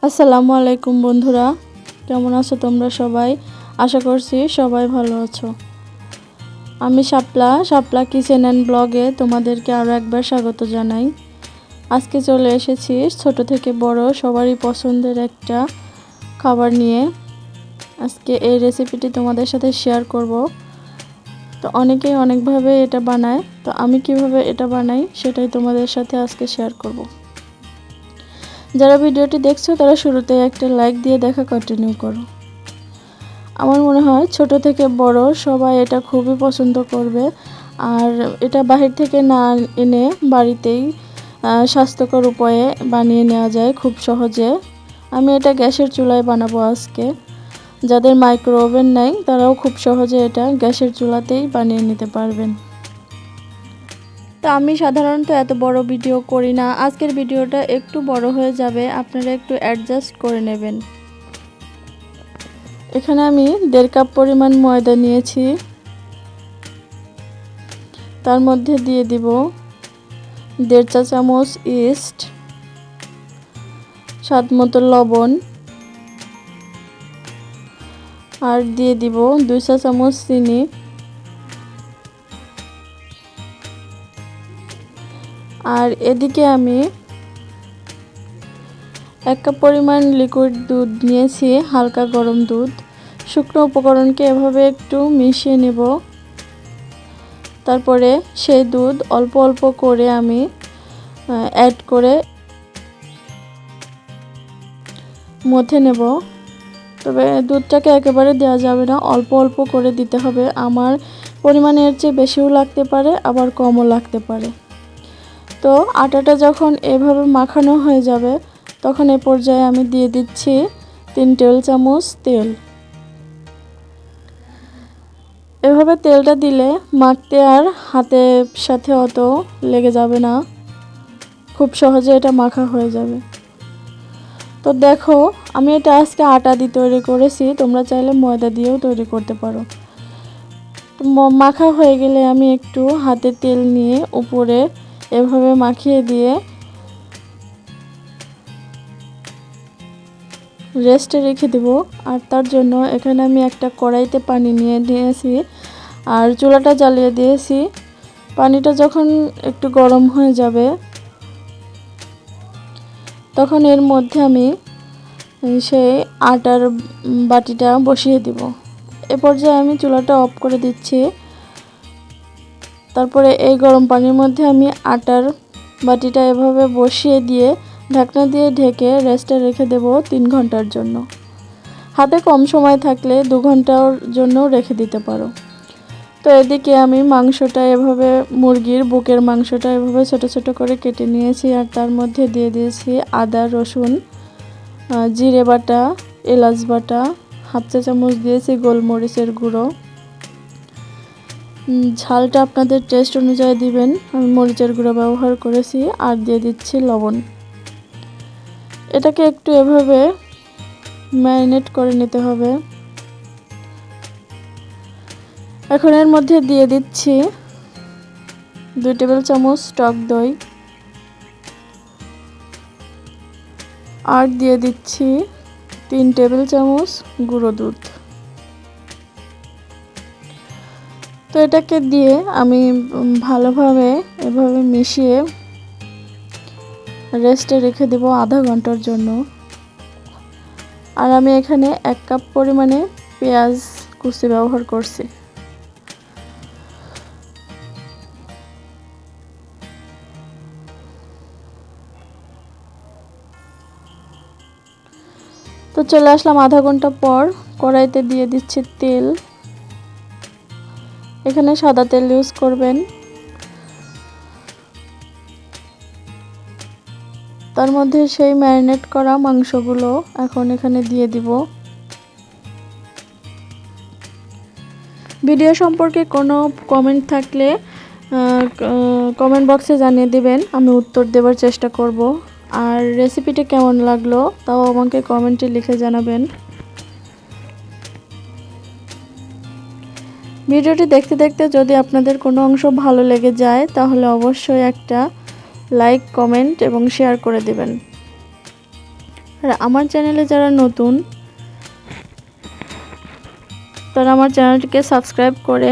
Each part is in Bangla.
আসসালামু আলাইকুম বন্ধুরা, কেমন আছো তোমরা সবাই? আশা করছি সবাই ভালো আছো। আমি শাপলা কিচেন অ্যান্ড ব্লগে তোমাদেরকে আরও একবার স্বাগত জানাই। আজকে চলে এসেছি ছোট থেকে বড় সবারই পছন্দের একটা খাবার নিয়ে। আজকে এই রেসিপিটি তোমাদের সাথে শেয়ার করব। তো অনেকেই অনেকভাবে এটা বানায়, তো আমি কিভাবে এটা বানাই সেটাই তোমাদের সাথে আজকে শেয়ার করব। যারা ভিডিওটি দেখছো তারা শুরুতে একটা লাইক দিয়ে দেখা কন্টিনিউ করো। আমার মনে হয় ছোট থেকে বড় সবাই এটা খুবই পছন্দ করবে। আর এটা বাহির থেকে না এনে বাড়িতেই স্বাস্থ্যকর উপায়ে বানিয়ে নেওয়া যায় খুব সহজে। আমি এটা গ্যাসের চুলায় বানাবো আজকে। যাদের মাইক্রো ওভেন নাই তারাও খুব সহজে এটা গ্যাসের চুলাতেই বানিয়ে নিতে পারবেন। তো আমি সাধারণত এত বড় ভিডিও করি না, আজকের ভিডিওটা একটু বড় হয়ে যাবে, আপনারা একটু অ্যাডজাস্ট করে নেবেন। এখানে আমি 1.5 কাপ পরিমাণ ময়দা নিয়েছি, তার মধ্যে দিয়ে দিব 1.5 চা চামচ ইস্ট, স্বাদ মতো লবণ, আর দিয়ে দিব 2 চা চামচ চিনি। আর এদিকে আমি 1 কাপ পরিমাণ লিকুইড দুধ নিয়েছি, হালকা গরম দুধ। শুকনো উপকরণকে এভাবে একটু মিশিয়ে নেব। তারপরে সেই দুধ অল্প অল্প করে আমি অ্যাড করে মথে নেব। তবে দুধটাকে একেবারে দেওয়া যাবে না, অল্প অল্প করে দিতে হবে। আমার পরিমাণের চেয়ে বেশিও লাগতে পারে, আবার কমও লাগতে পারে। তো আটাটা যখন এভাবে মাখানো হয়ে যাবে তখন এই পর্যায়ে আমি দিয়ে দিচ্ছি 3 টেবিল চামচ তেল। এভাবে তেলটা দিলে মাখতে আর হাতের সাথে অত লেগে যাবে না, খুব সহজে এটা মাখা হয়ে যাবে। তো দেখো আমি এটা আজকে আটা দিয়ে তৈরি করেছি, তোমরা চাইলে ময়দা দিয়েও তৈরি করতে পারো। তো মাখা হয়ে গেলে আমি একটু হাতে তেল নিয়ে উপরে এভাবে মাখিয়ে দিয়ে রেস্টে রেখে দেব। আর তার জন্য এখানে আমি একটা কড়াইতে পানি নিয়ে নিয়েছি আর চুলাটা জ্বালিয়ে দিয়েছি। পানিটা যখন একটু গরম হয়ে যাবে তখন এর মধ্যে আমি সেই আটার বাটিটা বসিয়ে দিব। এ পর্যায়ে আমি চুলাটা অফ করে দিচ্ছি। তারপরে এই গরম পানির মধ্যে আমি আটার বাটিটা এভাবে বসিয়ে দিয়ে ঢাকনা দিয়ে ঢেকে রেস্টে রেখে দেব 3 ঘন্টার জন্য। হাতে কম সময় থাকলে 2 ঘন্টার জন্য রেখে দিতে পারো। তো এদিকে আমি মাংসটা এভাবে মুরগির বুকের মাংসটা এভাবে ছোট ছোট করে কেটে নিয়েছি আর তার মধ্যে দিয়ে দিয়েছি আদা রসুন, জিরে বাটা, এলাচ বাটা, 1/2 চা চামচ দিয়েছি গোলমরিচের গুঁড়ো। ঝালটা আপনাদের টেস্ট অনুযায়ী দিবেন, আমি মরিচের গুঁড়ো ব্যবহার করেছি। আর দিয়ে দিচ্ছি লবণ। এটাকে একটু এভাবে ম্যারিনেট করে নিতে হবে। এখন এর মধ্যে দিয়ে দিচ্ছি 2 টেবিল চামচ টক দই আর দিয়ে দিচ্ছি 3 টেবিল চামচ গুঁড়ো দুধ। তো এটাকে দিয়ে আমি ভালোভাবে এভাবে মিশিয়ে রেস্টে রেখে দেব আধা ঘন্টার জন্য। আর আমি এখানে 1 কাপ পরিমাণে পেঁয়াজ কুচি ব্যবহার করছি। তো চলে আসলাম আধা ঘন্টা পর। কড়াইতে দিয়ে দিচ্ছি তেল। এখানে সাদা তেল ইউজ করবেন। তার মধ্যে সেই ম্যারিনেট করা মাংসগুলো এখন এখানে দিয়ে দিব। ভিডিও সম্পর্কে কোনো কমেন্ট থাকলে কমেন্ট বক্সে জানিয়ে দিবেন, আমি উত্তর দেওয়ার চেষ্টা করব। আর রেসিপিটা কেমন লাগলো তাও আমাকে কমেন্টে লিখে জানাবেন। ভিডিওটি দেখতে দেখতে যদি আপনাদের কোনো অংশ ভালো লেগে যায় তাহলে অবশ্যই একটা লাইক, কমেন্ট এবং শেয়ার করে দিবেন। আর আমার চ্যানেলে যারা নতুন তারা আমার চ্যানেলটিকে সাবস্ক্রাইব করে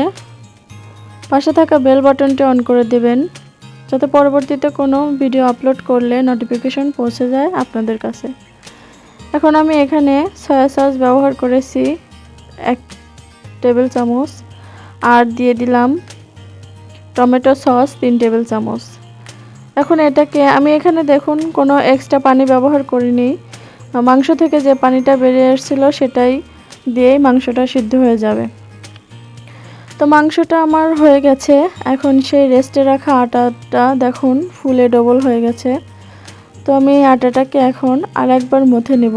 পাশে থাকা বেল বাটনটি অন করে দেবেন, যাতে পরবর্তীতে কোনো ভিডিও আপলোড করলে নোটিফিকেশন পৌঁছে যায় আপনাদের কাছে। এখন আমি এখানে সয়া সস ব্যবহার করেছি 1 টেবিল চামচ, আর দিয়ে দিলাম টমেটো সস 3 টেবিল চামচ। এখন এটাকে আমি এখানে দেখুন কোনো এক্সট্রা পানি ব্যবহার করিনি, মাংস থেকে যে পানিটা বেরিয়ে এসেছিল সেটাই দিয়েই মাংসটা সিদ্ধ হয়ে যাবে। তো মাংসটা আমার হয়ে গেছে। এখন সেই রেস্টে রাখা আটাটা দেখুন ফুলে ডবল হয়ে গেছে। তো আমি এই আটাটাকে এখন আরেকবার মথে নেব।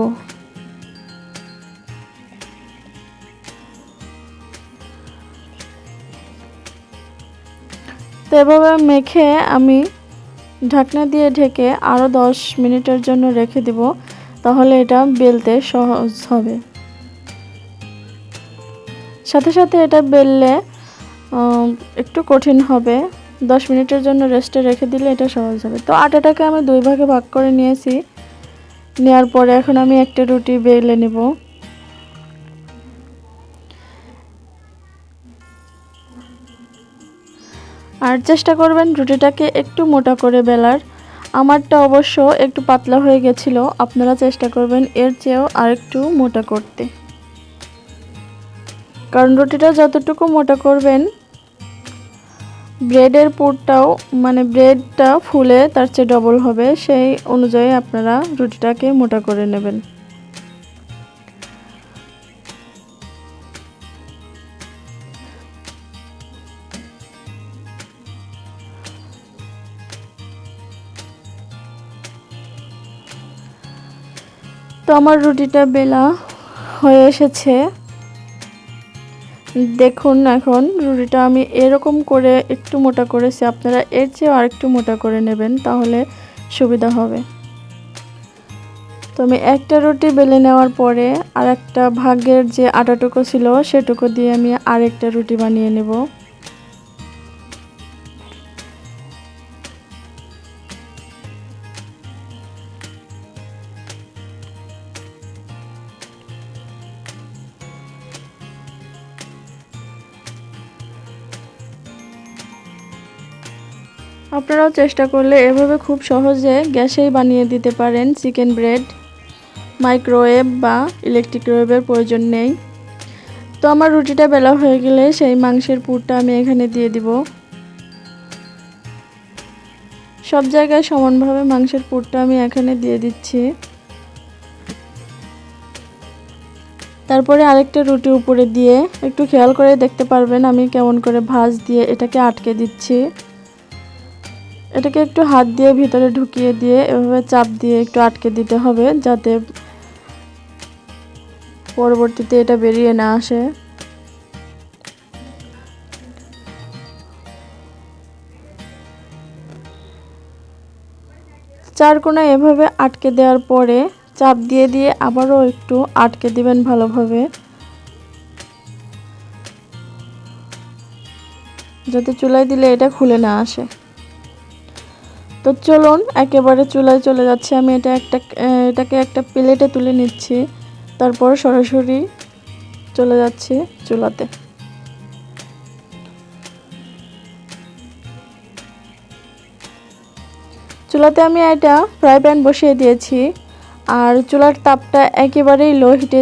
তো এভাবে মেখে আমি ঢাকনা দিয়ে ঢেকে আরও 10 মিনিটের জন্য রেখে দেব, তাহলে এটা বেলতে সহজ হবে। সাথে সাথে এটা বেললে একটু কঠিন হবে, 10 মিনিটের জন্য রেস্টে রেখে দিলে এটা সহজ হবে। তো আটাটাকে আমি 2 ভাগে ভাগ করে নিয়েছি। নেওয়ার পরে এখন আমি একটা রুটি বেলে নেব। আর চেষ্টা করবেন রুটিটাকে একটু মোটা করে বেলার। আমারটা অবশ্য একটু পাতলা হয়ে গেছিল, আপনারা চেষ্টা করবেন এর চেয়েও আরেকটু মোটা করতে, কারণ রুটিটা যতটুকু মোটা করবেন ব্রেডের পুরটাও ব্রেডটা ফুলে তার চেয়ে ডবল হবে, সেই অনুযায়ী আপনারা রুটিটাকে মোটা করে নেবেন। তো আমার রুটিটা বেলা হয়ে এসেছে দেখুন। এখন রুটিটা আমি এরকম করে একটু মোটা করেছি, আপনারা এর চেয়েও আরেকটু মোটা করে নেবেন, তাহলে সুবিধা হবে। তো আমি একটা রুটি বেলে নেওয়ার পরে আর একটা ভাগের যে আটাটুকু ছিল সেটুকু দিয়ে আমি আরেকটা রুটি বানিয়ে নেব। আপনারাও চেষ্টা করলে এভাবে খুব সহজে গ্যাসেই বানিয়ে দিতে পারেন চিকেন ব্রেড। মাইক্রোওয়েভ বা ইলেকট্রিক ওয়েভের প্রয়োজন নেই। তো আমার রুটিটা বেলা হয়ে গেলে সেই মাংসের পুরটা আমি এখানে দিয়ে দিব। সব জায়গায় সমানভাবে মাংসের পুরটা আমি এখানে দিয়ে দিচ্ছি। তারপরে আরেকটা রুটি উপরে দিয়ে একটু খেয়াল করে দেখতে পারবেন আমি কেমন করে ভাঁজ দিয়ে এটাকে আটকে দিচ্ছি। এটাকে একটু হাত দিয়ে ভিতরে ঢুকিয়ে দিয়ে এভাবে চাপ দিয়ে একটু আটকে দিতে হবে, যাতে পরবর্তীতে এটা বেরিয়ে না আসে। চার কোণায় এভাবে আটকে দেওয়ার পরে চাপ দিয়ে দিয়ে আবারও একটু আটকে দিবেন ভালোভাবে, যাতে চুলায় দিলে এটা খুলে না আসে। তো চলুন একেবারে চুলায় চলে যাচ্ছে। আমি এটাকে একটা প্লেটে তুলে নিচ্ছি, তারপর সরাসরি চলে যাচ্ছি চুলাতে। চুলাতে আমি এটা ফ্রাই প্যান বসিয়ে দিয়েছি, আর চুলার তাপটা একেবারেই লো হিটে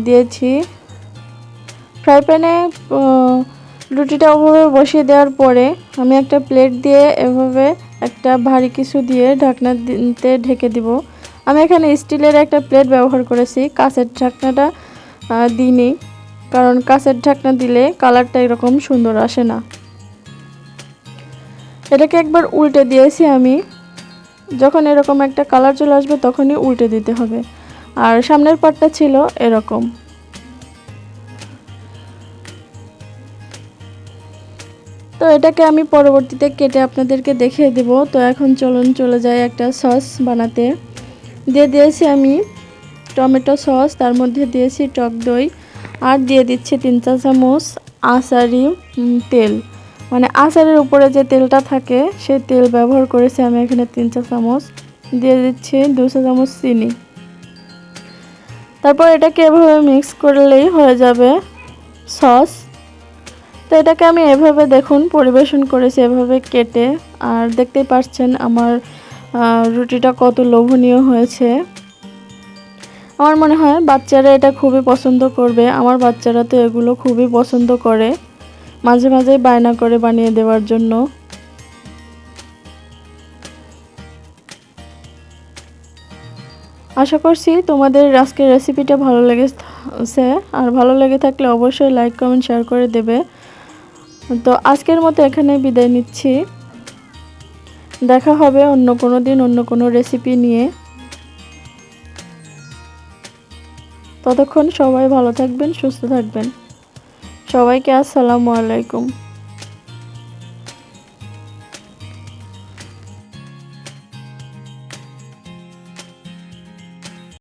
দিয়েছি। ফ্রাই প্যানে রুটিটা ওভাবে বসিয়ে দেওয়ার পরে আমি একটা প্লেট দিয়ে এভাবে একটা ভারী কিছু দিয়ে ঢাকনাতে ঢেকে দিব। আমি এখানে স্টিলের একটা প্লেট ব্যবহার করেছি, কাঁচের ঢাকনাটা দিইনি, কারণ কাঁচের ঢাকনা দিলে কালারটা এরকম সুন্দর আসে না। এটাকে একবার উল্টে দিয়েছি আমি, যখন এরকম একটা কালার চলে আসবে তখনই উল্টে দিতে হবে। আর সামনের পাটটা ছিল এরকম। তো এটাকে আমি পরবর্তীতে কেটে আপনাদেরকে দেখিয়ে দেব। তো এখন চলুন চলে যাই একটা সস বানাতে। দিয়ে দিয়েছি আমি টমেটো সস, তার মধ্যে দিয়েছি টক দই, আর দিয়ে দিচ্ছি 3 চামচ আচারি তেল, আচারের উপরে যে তেলটা থাকে সেই তেল ব্যবহার করেছি আমি এখানে 3 চামচ। দিয়ে দিচ্ছি 2 চা চামচ চিনি। তারপর এটাকে এভাবে মিক্স করলেই হয়ে যাবে সস। তো এটাকে আমি এভাবে দেখুন পরিবেশন করেছি, এভাবে কেটে। আর দেখতেই পাচ্ছেন আমার রুটিটা কত লোভনীয় হয়েছে। আমার মনে হয় বাচ্চারা এটা খুবই পছন্দ করবে। আমার বাচ্চারা তো এগুলো খুবই পছন্দ করে, মাঝে মাঝেই বায়না করে বানিয়ে দেওয়ার জন্য। আশা করছি তোমাদের আজকের রেসিপিটা ভালো লেগেছে, আর ভালো লেগে থাকলে অবশ্যই লাইক কমেন্ট শেয়ার করে দেবে। তো আজকের মতো এখানে বিদায় নিচ্ছি। দেখা হবে অন্য কোনো দিন অন্য কোনো রেসিপি নিয়ে। ততক্ষণ সবাই ভালো থাকবেন, সুস্থ থাকবেন। সবাইকে আসসালামু আলাইকুম।